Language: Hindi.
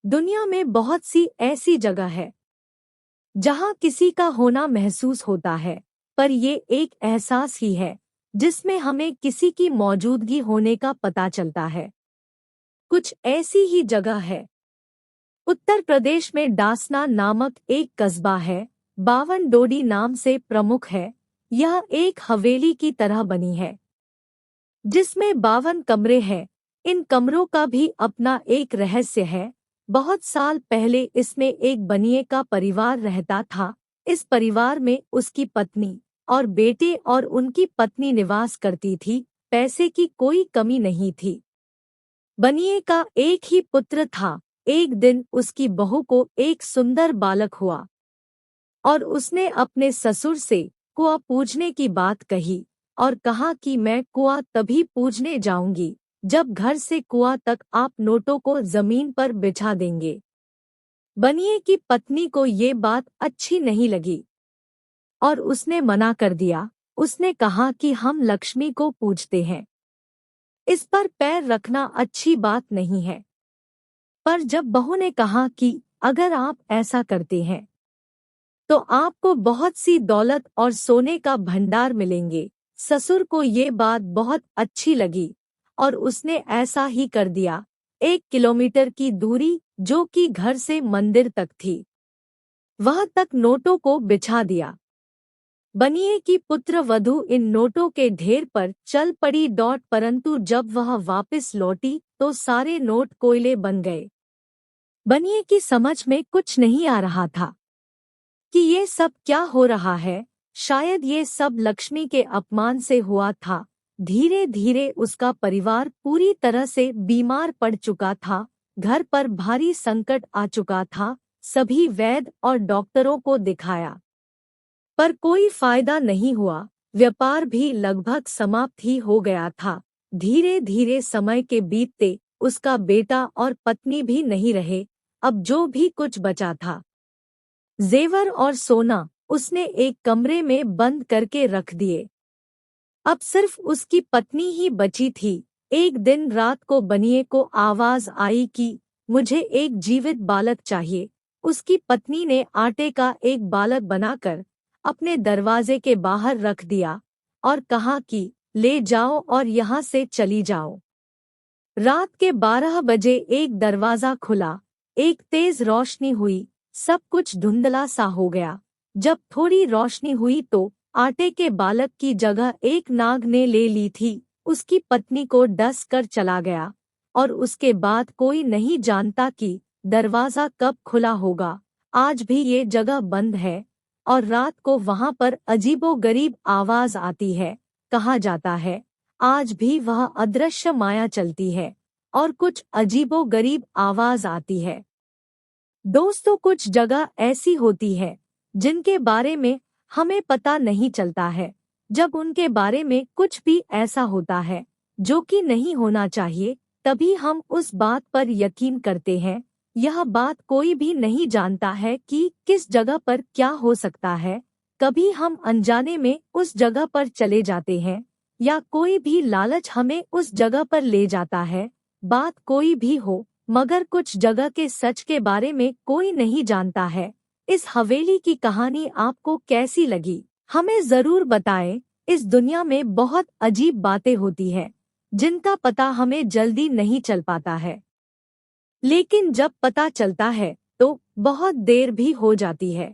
दुनिया में बहुत सी ऐसी जगह है जहां किसी का होना महसूस होता है, पर ये एक एहसास ही है जिसमें हमें किसी की मौजूदगी होने का पता चलता है। कुछ ऐसी ही जगह है। उत्तर प्रदेश में डासना नामक एक कस्बा है। बावन डोडी नाम से प्रमुख है। यह एक हवेली की तरह बनी है जिसमें 52 कमरे हैं। इन कमरों का भी अपना एक रहस्य है। बहुत साल पहले इसमें एक बनिए का परिवार रहता था। इस परिवार में उसकी पत्नी और बेटे और उनकी पत्नी निवास करती थी। पैसे की कोई कमी नहीं थी। बनिए का एक ही पुत्र था। एक दिन उसकी बहू को एक सुंदर बालक हुआ और उसने अपने ससुर से कुआं पूजने की बात कही और कहा कि मैं कुआं तभी पूजने जाऊंगी जब घर से कुआं तक आप नोटों को जमीन पर बिछा देंगे। बनिए की पत्नी को ये बात अच्छी नहीं लगी और उसने मना कर दिया। उसने कहा कि हम लक्ष्मी को पूजते हैं, इस पर पैर रखना अच्छी बात नहीं है। पर जब बहू ने कहा कि अगर आप ऐसा करते हैं तो आपको बहुत सी दौलत और सोने का भंडार मिलेंगे, ससुर को ये बात बहुत अच्छी लगी और उसने ऐसा ही कर दिया। 1 किलोमीटर की दूरी जो कि घर से मंदिर तक थी, वहां तक नोटों को बिछा दिया। बनिए की पुत्र वधू इन नोटों के ढेर पर चल पड़ी परंतु जब वह वापस लौटी तो सारे नोट कोयले बन गए। बनिए की समझ में कुछ नहीं आ रहा था कि ये सब क्या हो रहा है। शायद ये सब लक्ष्मी के अपमान से हुआ था। धीरे धीरे उसका परिवार पूरी तरह से बीमार पड़ चुका था। घर पर भारी संकट आ चुका था। सभी वैद्य और डॉक्टरों को दिखाया पर कोई फायदा नहीं हुआ। व्यापार भी लगभग समाप्त ही हो गया था। धीरे धीरे समय के बीतते उसका बेटा और पत्नी भी नहीं रहे। अब जो भी कुछ बचा था, जेवर और सोना, उसने एक कमरे में बंद करके रख दिए। अब सिर्फ उसकी पत्नी ही बची थी। एक दिन रात को बनिए को आवाज आई कि मुझे एक जीवित बालक चाहिए। उसकी पत्नी ने आटे का एक बालक बनाकर अपने दरवाजे के बाहर रख दिया और कहा कि ले जाओ और यहाँ से चली जाओ। रात के 12 बजे एक दरवाजा खुला, एक तेज रोशनी हुई, सब कुछ धुंधला सा हो गया। जब थोड़ी रोशनी हुई तो आटे के बालक की जगह एक नाग ने ले ली थी। उसकी पत्नी को डस कर चला गया और उसके बाद कोई नहीं जानता कि दरवाजा कब खुला होगा। आज भी ये जगह बंद है और रात को वहां पर अजीबोगरीब आवाज आती है। कहा जाता है आज भी वह अदृश्य माया चलती है और कुछ अजीबोगरीब आवाज आती है। दोस्तों, कुछ जगह ऐसी होती है जिनके बारे में हमें पता नहीं चलता है। जब उनके बारे में कुछ भी ऐसा होता है जो कि नहीं होना चाहिए, तभी हम उस बात पर यकीन करते हैं। यह बात कोई भी नहीं जानता है कि किस जगह पर क्या हो सकता है। कभी हम अनजाने में उस जगह पर चले जाते हैं या कोई भी लालच हमें उस जगह पर ले जाता है। बात कोई भी हो, मगर कुछ जगह के सच के बारे में कोई नहीं जानता है। इस हवेली की कहानी आपको कैसी लगी, हमें जरूर बताएं। इस दुनिया में बहुत अजीब बातें होती हैं जिनका पता हमें जल्दी नहीं चल पाता है, लेकिन जब पता चलता है तो बहुत देर भी हो जाती है।